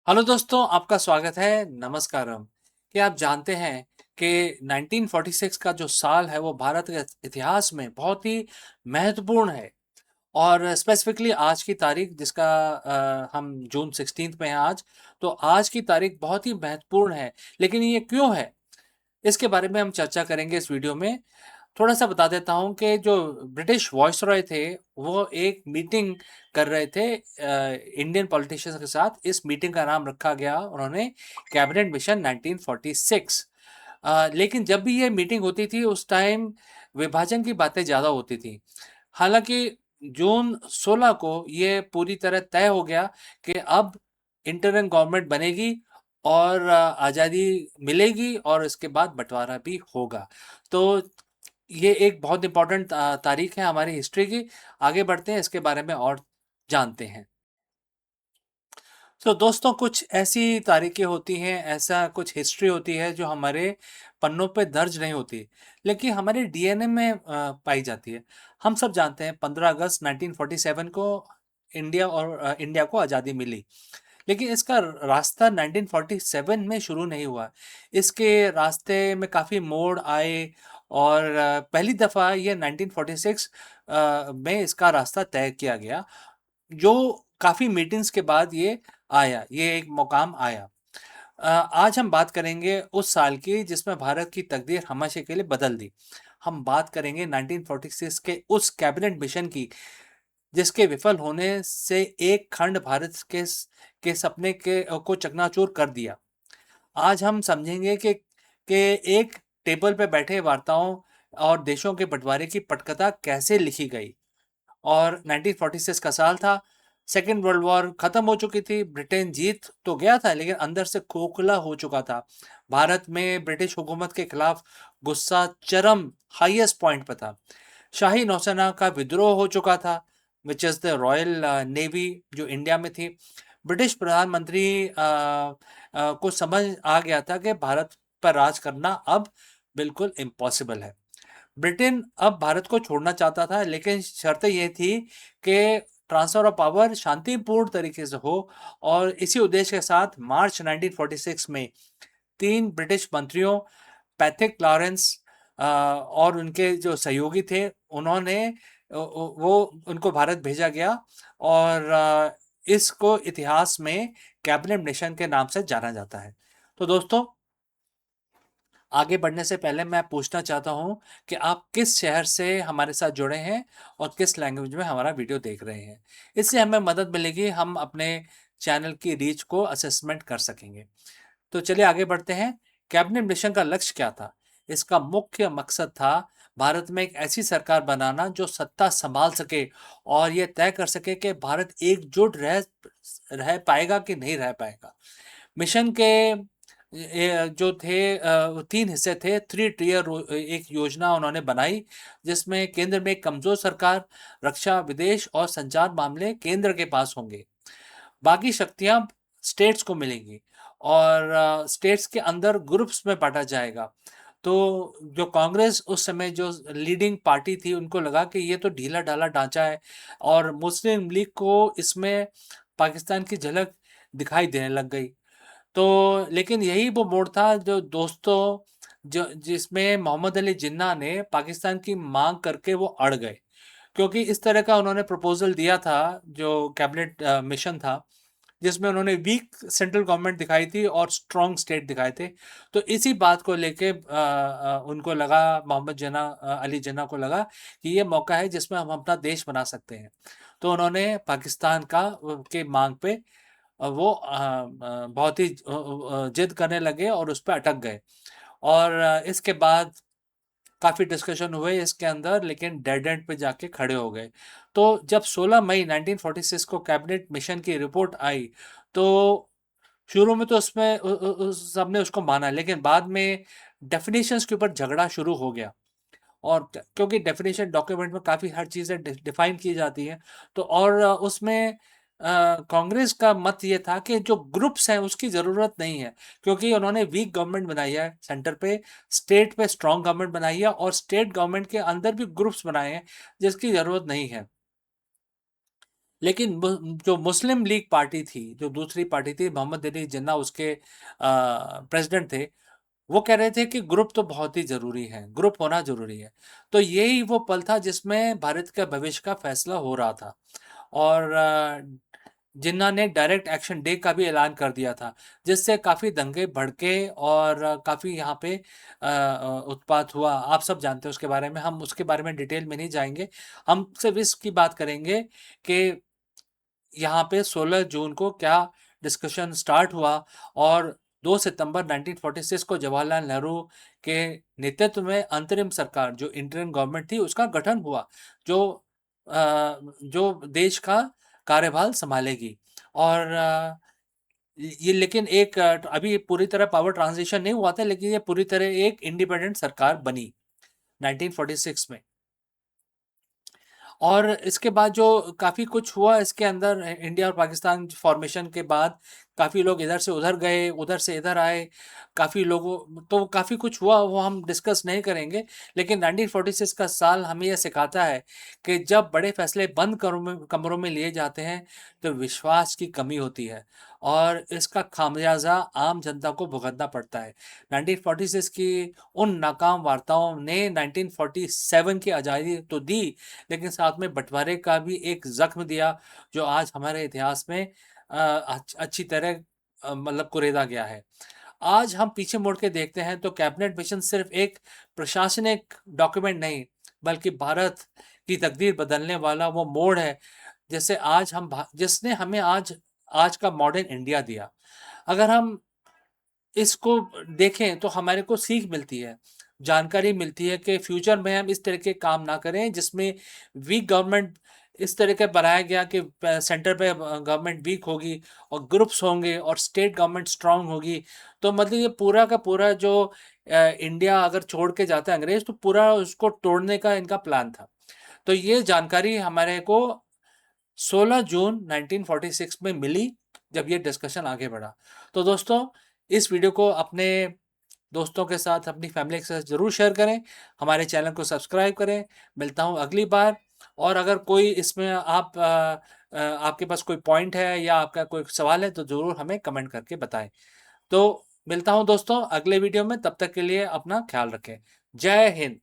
Hello दोस्तों, आपका स्वागत है। नमस्कारम। क्या आप जानते हैं कि 1946 का जो साल है वो भारत के इतिहास में बहुत ही महत्वपूर्ण है। और स्पेसिफिकली आज की तारीख जिसका हम जून 16 में हैं आज। तो आज की तारीख बहुत ही महत्वपूर्ण है। लेकिन ये क्यों है, इसके बारे में हम चर्चा करेंगे इस वीडियो में। थोड़ा-सा बता देता हूँ कि जो ब्रिटिश वॉइसरॉय थे, वो एक मीटिंग कर रहे थे इंडियन पॉलिटिशियंस के साथ। इस मीटिंग का नाम रखा गया उन्होंने कैबिनेट मिशन 1946। लेकिन जब भी ये मीटिंग होती थी उस टाइम विभाजन की बातें ज़्यादा होती थी। हालाँकि जून 16 को ये पूरी तरह तय हो गया कि अब इंटरिम गवर्नमेंट बनेगी और आज़ादी मिलेगी और इसके बाद बँटवारा भी होगा। तो ये एक बहुत इम्पोर्टेंट तारीख है हमारी हिस्ट्री की। आगे बढ़ते हैं, इसके बारे में और जानते हैं। तो दोस्तों, कुछ ऐसी तारीखें होती हैं, ऐसा कुछ हिस्ट्री होती है जो हमारे पन्नों पे दर्ज नहीं होती, लेकिन हमारे डीएनए में पाई जाती है। हम सब जानते हैं 15 अगस्त 1947 को इंडिया को आज़ादी मिली। लेकिन इसका रास्ता 1947 में शुरू नहीं हुआ। इसके रास्ते में काफ़ी मोड़ आए और पहली दफ़ा ये 1946 में इसका रास्ता तय किया गया, जो काफ़ी मीटिंग्स के बाद ये एक मुकाम आया। आज हम बात करेंगे उस साल की जिसमें भारत की तकदीर हमेशा के लिए बदल दी। हम बात करेंगे 1946 के उस कैबिनेट मिशन की, जिसके विफल होने से एक खंड भारत के सपने को चकनाचूर कर दिया। आज हम समझेंगे कि एक टेबल पे बैठे वार्ताओं और देशों के बंटवारे की पटकथा कैसे लिखी गई। और 1946 का साल था। सेकेंड वर्ल्ड वॉर खत्म हो चुकी थी। ब्रिटेन जीत तो गया था लेकिन अंदर से खोखला हो चुका था। भारत में ब्रिटिश हुकूमत के खिलाफ गुस्सा चरम हाईएस्ट पॉइंट पर था। शाही नौसेना का विद्रोह हो चुका था, which is the royal navy, जो इंडिया में थी। ब्रिटिश प्रधानमंत्री को समझ आ गया था कि भारत पर राज करना अब बिल्कुल इम्पॉसिबल है। ब्रिटेन अब भारत को छोड़ना चाहता था, लेकिन शर्त ये थी कि ट्रांसफर ऑफ पावर शांतिपूर्ण तरीके से हो। और इसी उद्देश्य के साथ मार्च 1946 में 3 ब्रिटिश मंत्रियों, पैट्रिक लॉरेंस और उनके जो सहयोगी थे, उन्होंने वो उनको भारत भेजा गया। और इसको इतिहास में कैबिनेट मिशन के नाम से जाना जाता है। तो दोस्तों, आगे बढ़ने से पहले मैं पूछना चाहता हूँ कि आप किस शहर से हमारे साथ जुड़े हैं और किस लैंग्वेज में हमारा वीडियो देख रहे हैं। इससे हमें मदद मिलेगी, हम अपने चैनल की रीच को असेसमेंट कर सकेंगे। तो चलिए आगे बढ़ते हैं। कैबिनेट मिशन का लक्ष्य क्या था? इसका मुख्य मकसद था भारत में एक ऐसी सरकार बनाना जो सत्ता संभाल सके और ये तय कर सके कि भारत एकजुट रह पाएगा कि नहीं रह पाएगा। मिशन के जो थे 3 हिस्से थे। 3 टियर एक योजना उन्होंने बनाई, जिसमें केंद्र में एक कमज़ोर सरकार, रक्षा, विदेश और संचार मामले केंद्र के पास होंगे। बाकी शक्तियाँ स्टेट्स को मिलेंगी और स्टेट्स के अंदर ग्रुप्स में बाँटा जाएगा। तो जो कांग्रेस उस समय जो लीडिंग पार्टी थी, उनको लगा कि ये तो ढीला-ढाला ढाँचा है और मुस्लिम लीग को इसमें पाकिस्तान की झलक दिखाई देने लग गई। तो लेकिन यही वो मोड़ था जो दोस्तों, जो जिसमें मोहम्मद अली जिन्ना ने पाकिस्तान की मांग करके वो अड़ गए, क्योंकि इस तरह का उन्होंने प्रपोजल दिया था जो कैबिनेट मिशन था, जिसमें उन्होंने वीक सेंट्रल गवर्नमेंट दिखाई थी और स्ट्रॉन्ग स्टेट दिखाए थे। तो इसी बात को लेके उनको लगा, मोहम्मद अली जिन्ना को लगा कि ये मौका है जिसमें हम अपना देश बना सकते हैं। तो उन्होंने पाकिस्तान के मांग पे वो बहुत ही जिद करने लगे और उस पे अटक गए। और इसके बाद काफ़ी डिस्कशन हुए इसके अंदर, लेकिन डेड एंड पे जाके खड़े हो गए। तो जब 16 मई 1946 को कैबिनेट मिशन की रिपोर्ट आई, तो शुरू में तो उसमें सबने उसको माना, लेकिन बाद में डेफिनेशंस के ऊपर झगड़ा शुरू हो गया। और क्योंकि डेफिनेशन डॉक्यूमेंट में काफ़ी हर चीज़ें डिफाइन की जाती हैं, तो और उसमें कांग्रेस का मत ये था कि जो ग्रुप्स हैं उसकी ज़रूरत नहीं है, क्योंकि उन्होंने वीक गवर्नमेंट बनाई है सेंटर पे, स्टेट पे स्ट्रॉन्ग गवर्नमेंट बनाई है और स्टेट गवर्नमेंट के अंदर भी ग्रुप्स बनाए हैं जिसकी ज़रूरत नहीं है। लेकिन जो मुस्लिम लीग पार्टी थी, जो दूसरी पार्टी थी, मोहम्मद अली जिन्ना उसके प्रेसिडेंट थे, वो कह रहे थे कि ग्रुप तो बहुत ही ज़रूरी है, ग्रुप होना ज़रूरी है। तो यही वो पल था जिसमें भारत का भविष्य का फैसला हो रहा था। और जिन्ना ने डायरेक्ट एक्शन डे का भी ऐलान कर दिया था, जिससे काफ़ी दंगे भड़के और काफ़ी यहाँ पे उत्पात हुआ। आप सब जानते हैं उसके बारे में, हम उसके बारे में डिटेल में नहीं जाएंगे। हम सिर्फ इसकी बात करेंगे कि यहाँ पे 16 जून को क्या डिस्कशन स्टार्ट हुआ और 2 सितंबर 1946 को जवाहरलाल नेहरू के नेतृत्व में अंतरिम सरकार, जो इंटरिम गवर्नमेंट थी, उसका गठन हुआ, जो जो देश का कार्यभार संभालेगी। और ये लेकिन एक अभी पूरी तरह पावर ट्रांजिशन नहीं हुआ था, लेकिन ये पूरी तरह एक इंडिपेंडेंट सरकार बनी 1946 में। और इसके बाद जो काफ़ी कुछ हुआ इसके अंदर, इंडिया और पाकिस्तान फॉर्मेशन के बाद काफ़ी लोग इधर से उधर गए, उधर से इधर आए, काफ़ी लोगों तो काफ़ी कुछ हुआ, वो हम डिस्कस नहीं करेंगे। लेकिन 1946 का साल हमें यह सिखाता है कि जब बड़े फैसले बंद कमरों में लिए जाते हैं तो विश्वास की कमी होती है और इसका खामियाजा आम जनता को भुगतना पड़ता है। 1946 की उन नाकाम वार्ताओं ने 1947 की आज़ादी तो दी, लेकिन साथ में बंटवारे का भी एक जख्म दिया, जो आज हमारे इतिहास में अच्छी तरह मतलब कुरेदा गया है। आज हम पीछे मुड़ के देखते हैं तो कैबिनेट मिशन सिर्फ एक प्रशासनिक डॉक्यूमेंट नहीं, बल्कि भारत की तकदीर बदलने वाला वो मोड़ है, जैसे आज हम जिसने हमें आज आज का मॉडर्न इंडिया दिया। अगर हम इसको देखें तो हमारे को सीख मिलती है, जानकारी मिलती है कि फ्यूचर में हम इस तरह के काम ना करें जिसमें वीक गवर्नमेंट इस तरह का बनाया गया कि सेंटर पे गवर्नमेंट वीक होगी और ग्रुप्स होंगे और स्टेट गवर्नमेंट स्ट्रांग होगी। तो मतलब ये पूरा का पूरा जो इंडिया अगर छोड़ के जाता है अंग्रेज, तो पूरा उसको तोड़ने का इनका प्लान था। तो ये जानकारी हमारे को 16 जून 1946 में मिली, जब ये डिस्कशन आगे बढ़ा। तो दोस्तों, इस वीडियो को अपने दोस्तों के साथ, अपनी फैमिली के साथ ज़रूर शेयर करें, हमारे चैनल को सब्सक्राइब करें। मिलता हूँ अगली बार। और अगर कोई इसमें आपके पास कोई पॉइंट है या आपका कोई सवाल है तो ज़रूर हमें कमेंट करके बताएं। तो मिलता हूँ दोस्तों अगले वीडियो में, तब तक के लिए अपना ख्याल रखें। जय हिंद।